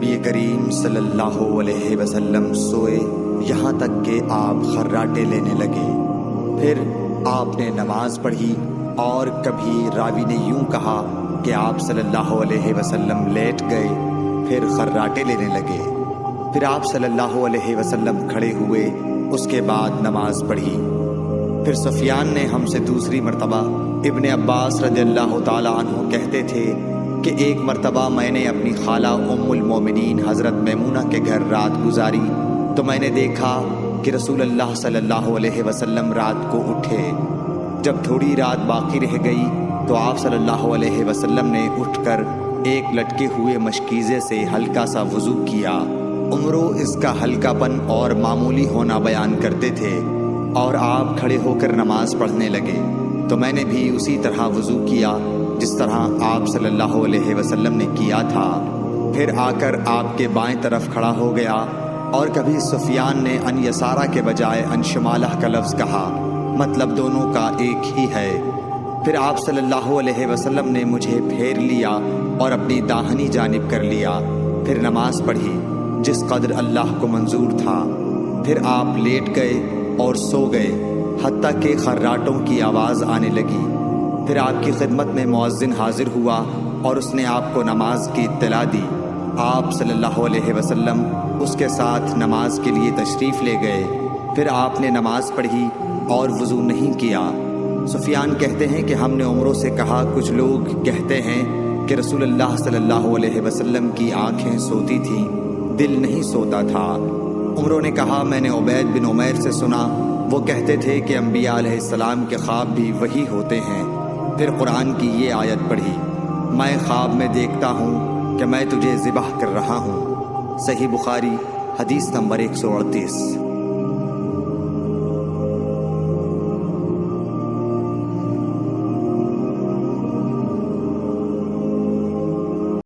نبی کریم صلی اللہ علیہ وسلم سوئے یہاں تک کہ آپ خراٹے لینے لگے۔ پھر آپ نے نماز پڑھی، اور کبھی راوی نے یوں کہا کہ آپ صلی اللہ علیہ وسلم لیٹ گئے، پھر خراٹے لینے لگے۔ پھر آپ صلی اللہ علیہ وسلم کھڑے ہوئے، اس کے بعد نماز پڑھی۔ پھر سفیان نے ہم سے دوسری مرتبہ، ابن عباس رضی اللہ تعالی عنہ کہتے تھے کہ ایک مرتبہ میں نے اپنی خالہ ام المومنین حضرت میمونہ کے گھر رات گزاری تو میں نے دیکھا کہ رسول اللہ صلی اللہ علیہ وسلم رات کو اٹھے۔ جب تھوڑی رات باقی رہ گئی تو آپ صلی اللہ علیہ وسلم نے اٹھ کر ایک لٹکے ہوئے مشکیزے سے ہلکا سا وضو کیا۔ عمرو اس کا ہلکا پن اور معمولی ہونا بیان کرتے تھے، اور آپ کھڑے ہو کر نماز پڑھنے لگے تو میں نے بھی اسی طرح وضو کیا جس طرح آپ صلی اللہ علیہ وسلم نے کیا تھا۔ پھر آ کر آپ کے بائیں طرف کھڑا ہو گیا، اور کبھی سفیان نے ان یسارہ کے بجائے ان شمالہ کا لفظ کہا، مطلب دونوں کا ایک ہی ہے۔ پھر آپ صلی اللہ علیہ وسلم نے مجھے پھیر لیا اور اپنی داہنی جانب کر لیا، پھر نماز پڑھی جس قدر اللہ کو منظور تھا۔ پھر آپ لیٹ گئے اور سو گئے حتیٰ کہ خراٹوں کی آواز آنے لگی۔ پھر آپ کی خدمت میں مؤذن حاضر ہوا اور اس نے آپ کو نماز کی اطلاع دی۔ آپ صلی اللہ علیہ وسلم اس کے ساتھ نماز کے لیے تشریف لے گئے۔ پھر آپ نے نماز پڑھی اور وضو نہیں کیا۔ سفیان کہتے ہیں کہ ہم نے عمرو سے کہا، کچھ لوگ کہتے ہیں کہ رسول اللہ صلی اللہ علیہ وسلم کی آنکھیں سوتی تھیں، دل نہیں سوتا تھا۔ عمرو نے کہا، میں نے عبید بن عمیر سے سنا، وہ کہتے تھے کہ انبیاء علیہ السلام کے خواب بھی وہی ہوتے ہیں۔ پھر قرآن کی یہ آیت پڑھی، میں خواب میں دیکھتا ہوں کہ میں تجھے ذبح کر رہا ہوں۔ صحیح بخاری حدیث نمبر 138۔